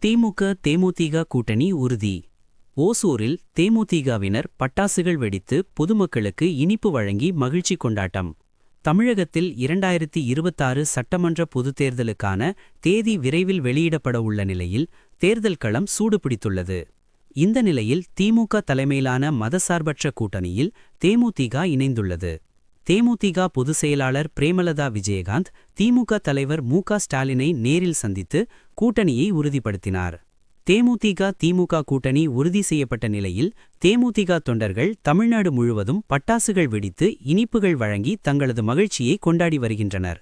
திமுக தேமுதிக கூட்டணி உறுதி. ஓசூரில் தேமுதிகவினர் பட்டாசுகள் வெடித்து பொதுமக்களுக்கு இனிப்பு வழங்கி மகிழ்ச்சி கொண்டாட்டம். தமிழகத்தில் 2026 சட்டமன்ற பொதுத் தேர்தலுக்கான தேதி விரைவில் வெளியிடப்பட உள்ள நிலையில் தேர்தல் களம் சூடுபிடித்துள்ளது. இந்த நிலையில் திமுக தலைமையிலான மதசார்பற்ற கூட்டணியில் தேமுதிக இணைந்துள்ளது. தேமுதிக பொதுச் செயலாளர் பிரேமலதா விஜயகாந்த் திமுக தலைவர் மு.க. ஸ்டாலினை நேரில் சந்தித்து கூட்டணியை உறுதிப்படுத்தினார். தேமுதிக திமுக கூட்டணி உறுதி செய்யப்பட்ட நிலையில் தேமுதிக தொண்டர்கள் தமிழ்நாடு முழுவதும் பட்டாசுகள் வெடித்து இனிப்புகள் வழங்கி தங்களது மகிழ்ச்சியை கொண்டாடி வருகின்றனர்.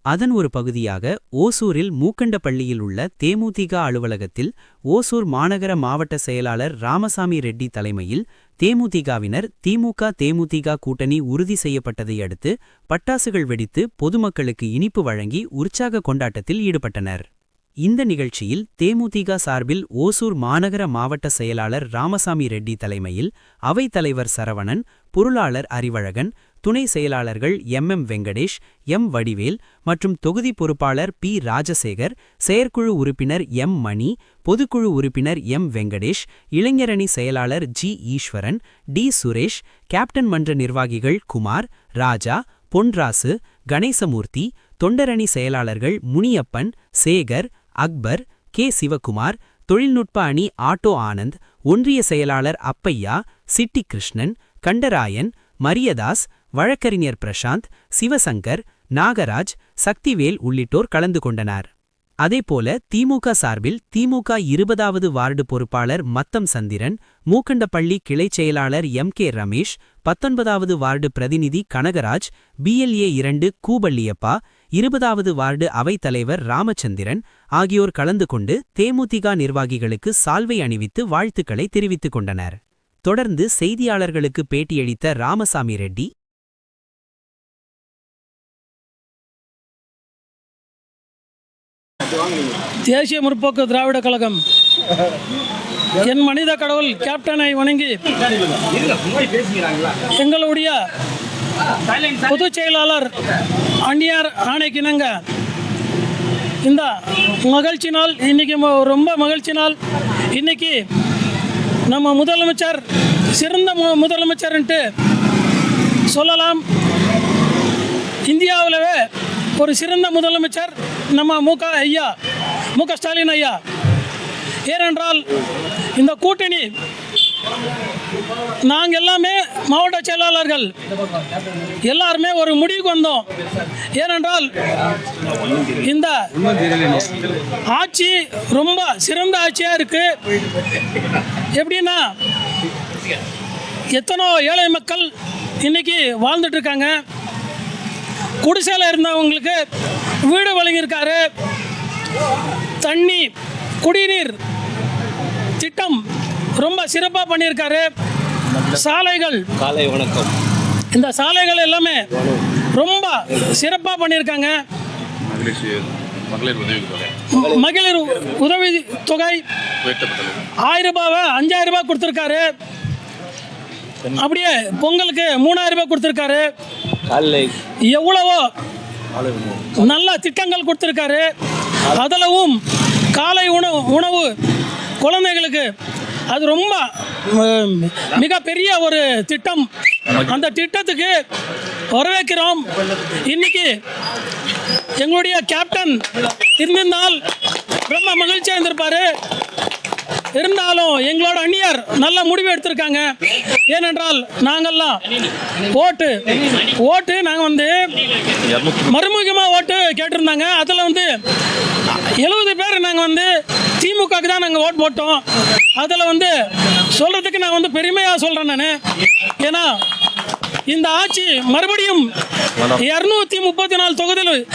அதன் ஒரு பகுதியாக ஓசூரில் மூக்கண்டப்பள்ளியில் உள்ள தேமுதிக அலுவலகத்தில் ஓசூர் மாநகர மாவட்ட செயலாளர் ராமசாமி ரெட்டி தலைமையில் தேமுதிகவினர் தேமுதிக கூட்டணி உறுதி செய்யப்பட்டதை அடுத்து பட்டாசுகள் வெடித்து பொதுமக்களுக்கு இனிப்பு வழங்கி உற்சாக கொண்டாட்டத்தில் ஈடுபட்டனர். இந்த நிகழ்ச்சியில் தேமுதிக சார்பில் ஓசூர் மாநகர மாவட்ட செயலாளர் ராமசாமி ரெட்டி தலைமையில் அவைத் தலைவர் சரவணன், பொருளாளர் அறிவழகன், துணை செயலாளர்கள் எம். வெங்கடேஷ், எம். வடிவேல் மற்றும் தொகுதி பொறுப்பாளர் பி. ராஜசேகர், செயற்குழு உறுப்பினர் எம். மணி, பொதுக்குழு உறுப்பினர் எம். வெங்கடேஷ், இளைஞரணி செயலாளர் ஜி. ஈஸ்வரன், டி. சுரேஷ், கேப்டன் மன்ற நிர்வாகிகள் குமார், ராஜா, பொன்ராசு, கணேசமூர்த்தி, தொண்டரணி செயலாளர்கள் முனியப்பன், சேகர், அக்பர், கே. சிவகுமார், தொழில்நுட்ப அணி ஆட்டோ ஆனந்த், ஒன்றிய செயலாளர் அப்பையா, சிட்டி கிருஷ்ணன், கண்டராயன், மரியதாஸ், வழக்கறிஞர் பிரசாந்த், சிவசங்கர், நாகராஜ், சக்திவேல் உள்ளிட்டோர் கலந்து கொண்டனர். அதேபோல திமுக சார்பில் திமுக 20வது வார்டு பொறுப்பாளர் மத்தம் சந்திரன், மூக்கண்டப்பள்ளி கிளைச் செயலாளர் எம். கே. ரமேஷ், 19வது வார்டு பிரதிநிதி கனகராஜ், BLA 2 கூபள்ளியப்பா, 20வது வார்டு அவைத் தலைவர் ராமச்சந்திரன் ஆகியோர் கலந்து கொண்டு தேமுதிக நிர்வாகிகளுக்கு சால்வை அணிவித்து வாழ்த்துக்களை தெரிவித்துக் கொண்டனர். தொடர்ந்து செய்தியாளர்களுக்கு பேட்டியளித்த ராமசாமி ரெட்டி, தேசிய முற்போக்கு திராவிட கழகம் என் மனித கடவுள் கேப்டனை வணங்கி எங்களுடைய பொதுச் செயலாளர் அந்நியார் ஆணைக்கிணங்க இந்த மகிழ்ச்சி நாள் இன்னைக்கு ரொம்ப மகிழ்ச்சி நாள். இன்னைக்கு நம்ம முதலமைச்சர் சிறந்த முதலமைச்சர்ன்ட்டு சொல்லலாம். இந்தியாவிலவே ஒரு சிறந்த முதலமைச்சர் நம்ம மு.க. ஸ்டாலின் ஐயா. ஏனென்றால் இந்த கூட்டணி நாங்கள் எல்லாமே மாவட்ட செயலாளர்கள் எல்லாருமே ஒரு முடிவுக்கு வந்தோம். ஏனென்றால் இந்த ஆட்சி ரொம்ப சிறந்த ஆட்சியாக இருக்கு. எப்படின்னா எத்தனோ ஏழை மக்கள் இன்னைக்கு வாழ்ந்துட்டு இருக்காங்க. குடிசையில் இருந்தவங்களுக்கு வீடு வழங்கியிருக்காரு. தண்ணி குடிநீர் திட்டம் ரொம்ப சிறப்பாக பண்ணியிருக்காரு. சாலைகள், காலை வணக்கம், இந்த சாலைகள் எல்லாமே ரொம்ப சிறப்பாக பண்ணியிருக்காங்க. மகளிர் உதவி தொகை 1000 ரூபாவை 5000 ரூபாய் கொடுத்துருக்காரு. அப்படியே பொங்கலுக்கு 3000 ரூபாய் கொடுத்துருக்காரு. எவ்வளவோ நல்ல திட்டங்கள் கொடுத்துருக்காரு. அதிலவும் காலை உணவு குழந்தைகளுக்கு அது ரொம்ப மிகப்பெரிய ஒரு திட்டம். அந்த திட்டத்துக்கு வரவேற்கிறோம். இன்னைக்கு எங்களுடைய கேப்டன் இருந்திருந்தால் ரொம்ப மகிழ்ச்சியாக இருந்திருப்பாரு. இருந்தாலும் எங்களோட அந்நியார் நல்ல முடிவு எடுத்திருக்காங்க. ஏனென்றால் நாங்கள்லாம் ஓட்டு நாங்கள் மறுமுகமாக ஓட்டு கேட்டிருந்தாங்க. அதில் 70 பேர் நாங்கள் திமுகவுக்கு தான் நாங்கள் ஓட்டு போட்டோம். அதில் சொல்கிறதுக்கு நான் பெருமையாக சொல்கிறேன் நான். ஏன்னா இந்த ஆட்சி மறுபடியும் 234 தொகுதியில்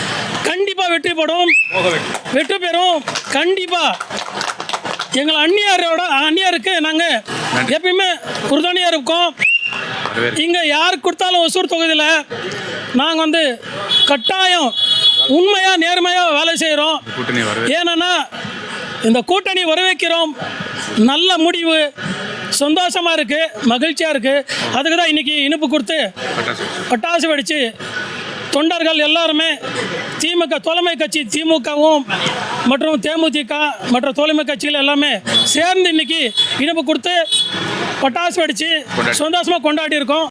கண்டிப்பாக வெற்றி பெறும். கண்டிப்பாக எங்கள் அந்நியாருக்கு நாங்கள் எப்பயுமே உறுதுணையாக இருக்கோம். இங்கே யாருக்கு கொடுத்தாலும் ஒசூர் தொகுதியில் நாங்கள் கட்டாயம் உண்மையாக நேர்மையாக வேலை செய்கிறோம். ஏன்னா இந்த கூட்டணி வரவேற்கிறோம். நல்ல முடிவு, சந்தோஷமாக இருக்குது, மகிழ்ச்சியாக இருக்குது. அதுக்கு தான் இன்றைக்கி இனிப்பு கொடுத்து பட்டாசு வெடித்து தொண்டர்கள் எல்லாருமே திமுக தோழமை கட்சி திமுகவும் மற்றும் தேமுதிக மற்ற தோழமை கட்சிகள் எல்லாமே சேர்ந்து இன்னைக்கு இனிப்பு கொடுத்து பட்டாசு வெடித்து சந்தோஷமாக கொண்டாடி இருக்கோம்.